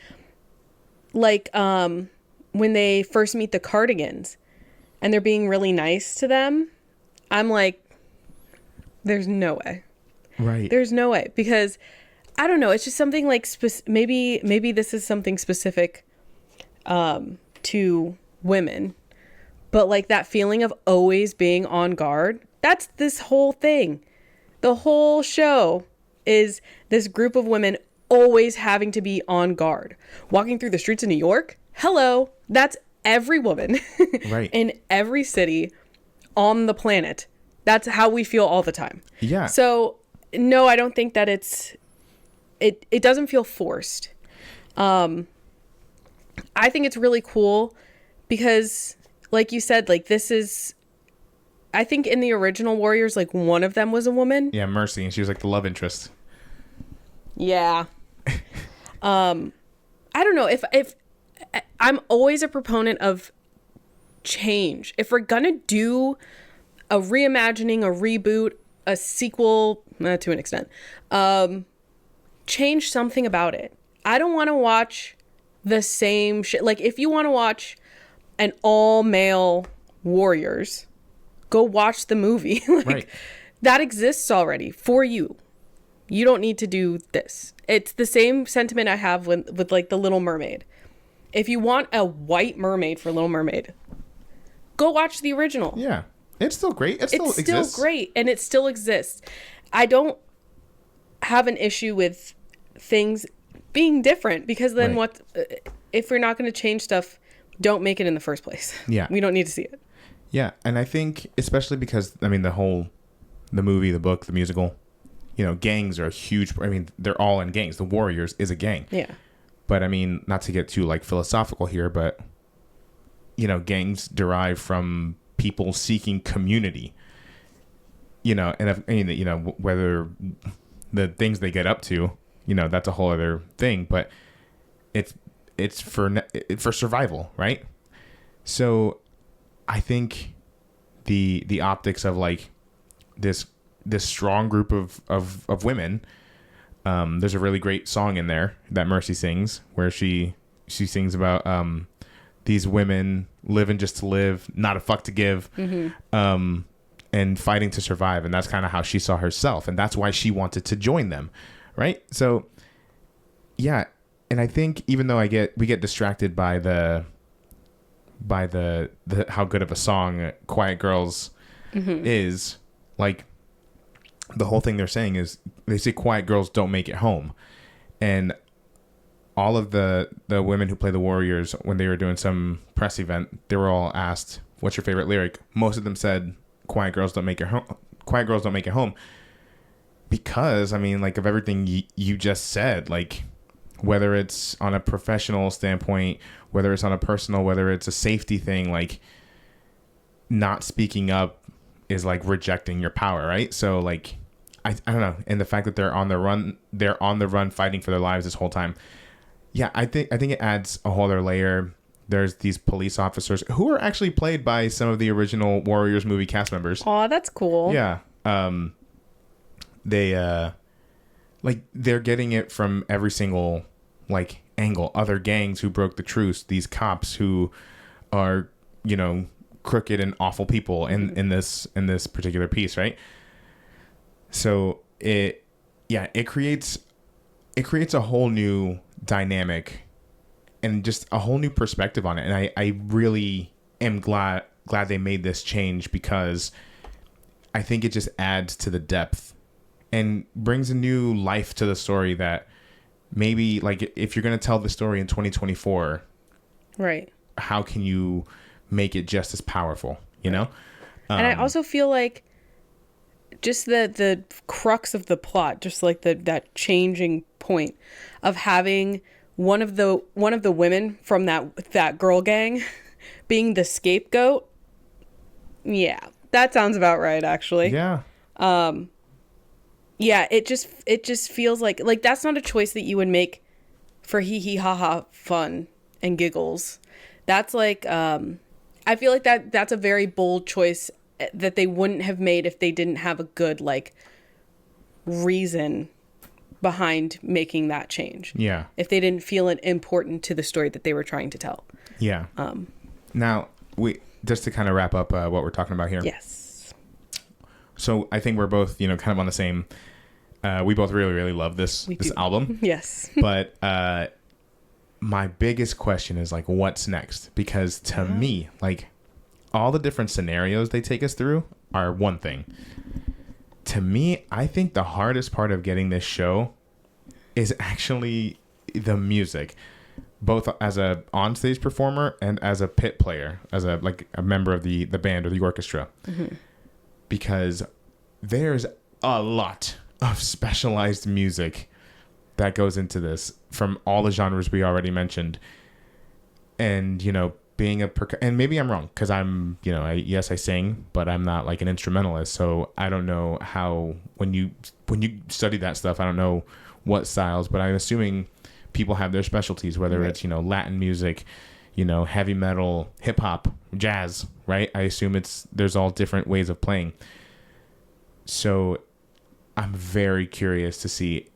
like when they first meet the Cardigans and they're being really nice to them, I'm like, there's no way. Right. There's no way, because I don't know. It's just something like maybe this is something specific to women, but like that feeling of always being on guard. That's this whole thing. The whole show is this group of women always having to be on guard. Walking through the streets of New York. Hello. That's every woman right. in every city on the planet. That's how we feel all the time. Yeah. So no, I don't think that it doesn't feel forced. I think it's really cool because, like you said, like this is, I think in the original Warriors, like one of them was a woman. Yeah, Mercy, and she was like the love interest. Yeah. I don't know if I'm always a proponent of change. If we're gonna do a reimagining, a reboot, a sequel, to an extent, change something about it. I don't want to watch the same shit. Like, if you want to watch an all-male Warriors, go watch the movie. Like, right. That exists already for you. You don't need to do this. It's the same sentiment I have with like The Little Mermaid. If you want a white mermaid for Little Mermaid, go watch the original. Yeah. It's still great. It's still great, and it still exists. I don't have an issue with things being different, because then what if we're not going to change stuff, don't make it in the first place. Yeah. We don't need to see it. Yeah, and I think especially because, I mean, the movie, the book, the musical, you know, gangs are a huge, I mean, they're all in gangs. The Warriors is a gang. Yeah. But I mean, not to get too like philosophical here, but you know, gangs derive from people seeking community, you know, and you know, whether the things they get up to, you know, that's a whole other thing, but it's for survival, right? So I think the optics of like this strong group of women, there's a really great song in there that Mercy sings where she sings about these women living just to live, not a fuck to give, and fighting to survive. And that's kind of how she saw herself. And that's why she wanted to join them. Right. So, yeah. And I think even though we get distracted by the how good of a song Quiet Girls is, like the whole thing they're saying is they say quiet girls don't make it home. And all of the women who play the Warriors, when they were doing some press event, they were all asked, what's your favorite lyric? Most of them said, quiet girls don't make it home. Quiet girls don't make it home. Because, I mean, like, of everything you just said, like, whether it's on a professional standpoint, whether it's on a personal, whether it's a safety thing, like, not speaking up is like rejecting your power, right? So, like, I don't know. And the fact that they're on the run fighting for their lives this whole time. Yeah, I think it adds a whole other layer. There's these police officers who are actually played by some of the original Warriors movie cast members. Oh, that's cool. Yeah. They're getting it from every single like angle. Other gangs who broke the truce, these cops who are, you know, crooked and awful people in this particular piece, right? So it creates a whole new dynamic and just a whole new perspective on it. And I really am glad they made this change, because I think it just adds to the depth and brings a new life to the story that maybe, like, if you're going to tell the story in 2024, right, how can you make it just as powerful, you know? And I also feel like just the crux of the plot, just like that changing point of having one of the women from that girl gang being the scapegoat. Yeah, that sounds about right, actually. Yeah. Yeah, it just feels like that's not a choice that you would make for hee hee ha ha fun and giggles. That's like, I feel like that's a very bold choice that they wouldn't have made if they didn't have a good, like, reason behind making that change. Yeah. If they didn't feel it important to the story that they were trying to tell. Yeah. Now, just to kind of wrap up what we're talking about here. Yes. So I think we're both, kind of on the same. We both really, really love this album. Yes. But my biggest question is, like, what's next? Because to me, like, all the different scenarios they take us through are one thing. To me, I think the hardest part of getting this show is actually the music, both as a onstage performer and as a pit player, as a member of the band or the orchestra, because there's a lot of specialized music that goes into this from all the genres we already mentioned. And, being and maybe I'm wrong, because I'm, I sing, but I'm not like an instrumentalist. So I don't know how, when you study that stuff, I don't know what styles, but I'm assuming people have their specialties, whether it's, Latin music, heavy metal, hip hop, jazz, right? I assume there's all different ways of playing. So I'm very curious to see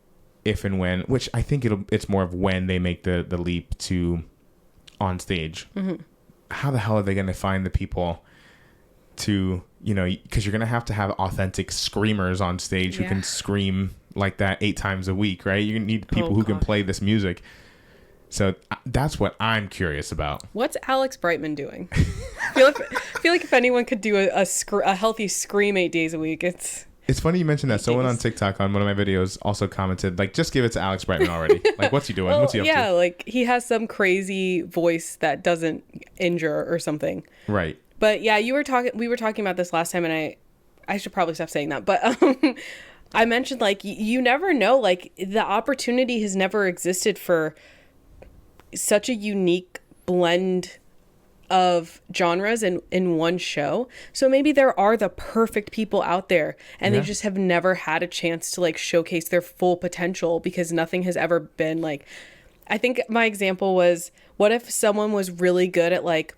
if and when, which I think it's more of when they make the leap to on stage. How the hell are they going to find the people to, because you're going to have authentic screamers on stage who can scream like that 8 times a week, right? You need people who can play this music. So that's what I'm curious about. What's Alex Brightman doing? I feel like if anyone could do a healthy scream 8 days a week, It's funny you mentioned that. Someone on TikTok on one of my videos also commented, like, just give it to Alex Brightman already. Like, what's he doing? What's he up to? Yeah, like, he has some crazy voice that doesn't injure or something. Right. But yeah, we were talking about this last time, and I should probably stop saying that. But I mentioned, like, you never know. Like, the opportunity has never existed for such a unique blend of genres in one show. So maybe there are the perfect people out there, and they just have never had a chance to, like, showcase their full potential, because nothing has ever been like, I think my example was, what if someone was really good at, like,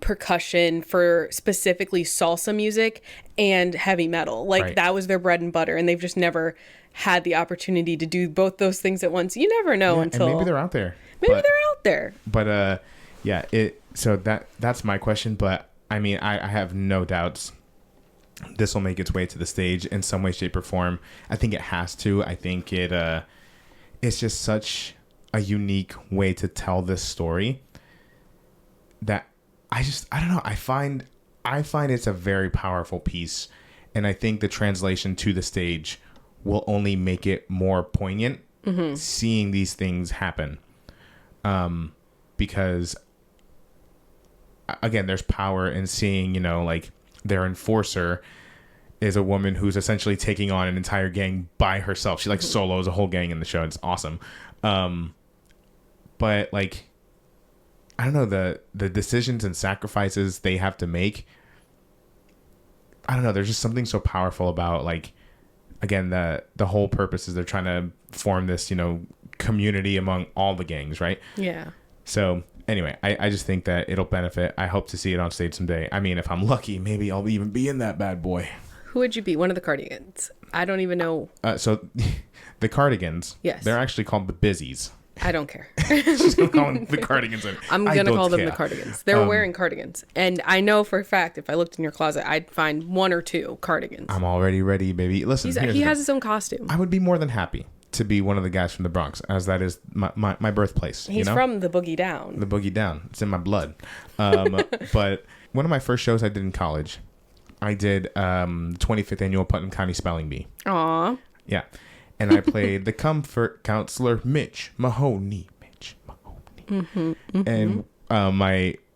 percussion for specifically salsa music and heavy metal, like that was their bread and butter, and they've just never had the opportunity to do both those things at once. You never know until, and maybe they're out there. But yeah, so that's my question. But I mean, I have no doubts this will make its way to the stage in some way, shape, or form. I think it has to. I think it's just such a unique way to tell this story that I don't know. I find it's a very powerful piece, and I think the translation to the stage will only make it more poignant seeing these things happen. Because again, there's power in seeing, like, their enforcer is a woman who's essentially taking on an entire gang by herself. She, like, solos a whole gang in the show. It's awesome. But, like, I don't know, the decisions and sacrifices they have to make. I don't know. There's just something so powerful about, like, again, the whole purpose is they're trying to form this, community among all the gangs, right? Yeah. So anyway, I just think that it'll benefit. I hope to see it on stage someday. I mean, if I'm lucky, maybe I'll even be in that bad boy. Who would you be? One of the Cardigans? I don't even know. So the Cardigans, yes, they're actually called the Busies. I don't care. Just gonna call them the Cardigans. I'm gonna call them the Cardigans. They were wearing cardigans, and I know for a fact if I looked in your closet, I'd find 1 or 2 cardigans. I'm already ready, baby. Listen, he has his own costume. I would be more than happy to be one of the guys from the Bronx, as that is my birthplace. He's from the Boogie Down. The Boogie Down. It's in my blood. But one of my first shows I did in college, I did 25th annual Putnam County Spelling Bee. Aw. Yeah. And I played the comfort counselor, Mitch Mahoney. And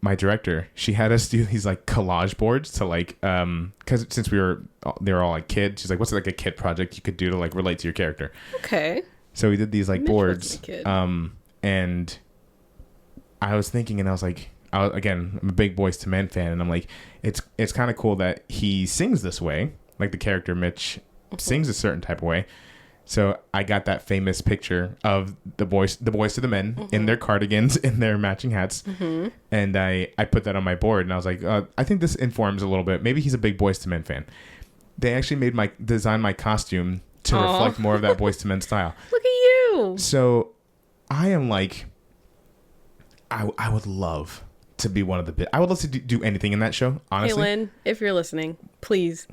my director, she had us do these, like, collage boards to, like, because since they were all, like, kids, she's like, what's, like, a kid project you could do to, like, relate to your character? Okay. So we did these, like, Mitch boards. wasn't a kid. And I was thinking, and I was like, again, I'm a big Boyz II Men fan, and I'm like, it's kind of cool that he sings this way, like the character Mitch sings a certain type of way. So I got that famous picture of the boys to the men in their cardigans, in their matching hats. And I put that on my board, and I was like, I think this informs a little bit. Maybe he's a big Boys to Men fan. They actually designed my costume to reflect more of that Boys to Men style. Look at you. So I am like, I would love to be one of the I would love to do anything in that show, honestly. Hey, Lynn, if you're listening, please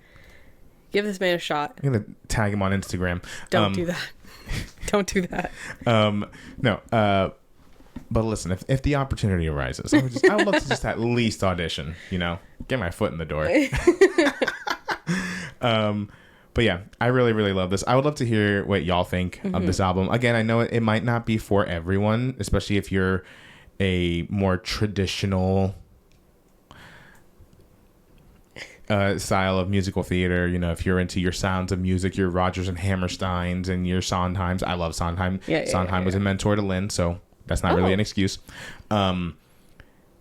give this man a shot. I'm going to tag him on Instagram. Don't do that. Don't do that. No. But listen, if the opportunity arises, I would love to just at least audition, get my foot in the door. But yeah, I really, really love this. I would love to hear what y'all think of this album. Again, I know it might not be for everyone, especially if you're a more traditional style of musical theater. If you're into your Sounds of Music, your Rodgers and Hammersteins and your Sondheims. I love Sondheim. Sondheim was a mentor to Lynn, so that's not really an excuse. But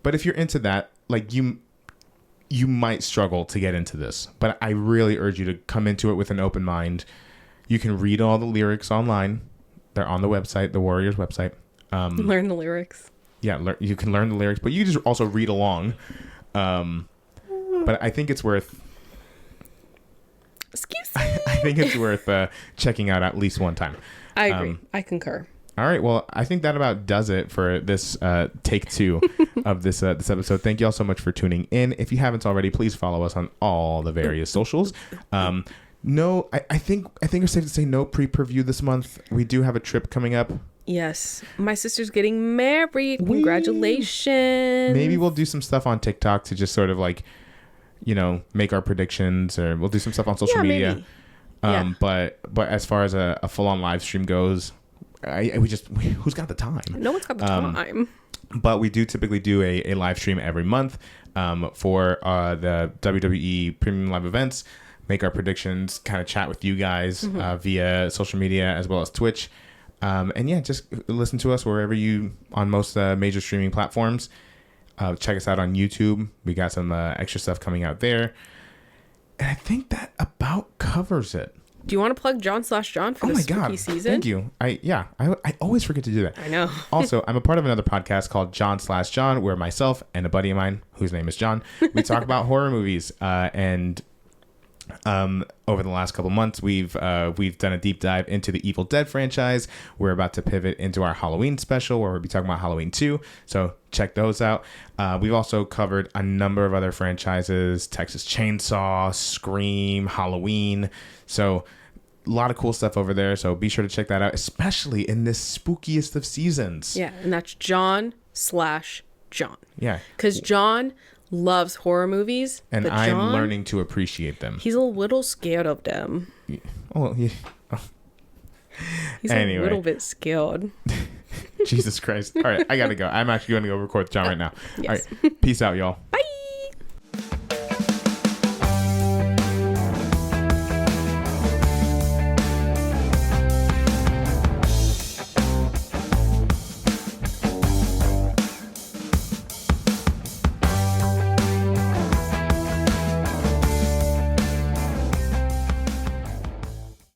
if you're into that, like you might struggle to get into this, but I really urge you to come into it with an open mind. You can read all the lyrics online. They're on the website, the Warriors website. Learn the lyrics. Yeah, you can learn the lyrics, but you just also read along. But I think it's worth... Excuse me. I think it's worth checking out at least one time. I agree. I concur. All right. Well, I think that about does it for this take 2 of this episode. Thank you all so much for tuning in. If you haven't already, please follow us on all the various socials. No, I think it's safe to say no pre-preview this month. We do have a trip coming up. Yes. My sister's getting married. Congratulations. Maybe we'll do some stuff on TikTok to just sort of like, make our predictions, or we'll do some stuff on social media. Maybe. But as far as a full-on live stream goes, who's got the time? No one's got the time. But we do typically do a live stream every month for the WWE premium live events, make our predictions, kind of chat with you guys via social media as well as Twitch. And yeah, just listen to us wherever on most major streaming platforms. Check us out on YouTube. We got some extra stuff coming out there. And I think that about covers it. Do you want to plug John/John for this spooky season? Thank you. I always forget to do that. I know. Also, I'm a part of another podcast called John/John, where myself and a buddy of mine, whose name is John, we talk about horror movies. And over the last couple months, we've done a deep dive into the Evil Dead franchise. We're about to pivot into our Halloween special, where we'll be talking about Halloween 2. So check those out. We've also covered a number of other franchises: Texas Chainsaw, Scream, Halloween. So a lot of cool stuff over there. So be sure to check that out, especially in this spookiest of seasons. Yeah, and that's John/John. Yeah. Because John loves horror movies. And I'm learning to appreciate them. He's a little scared of them. Oh, yeah. Oh. He's a little bit scared. Jesus Christ. All right, I got to go. I'm actually going to go record with John right now. Yes. All right, peace out, y'all.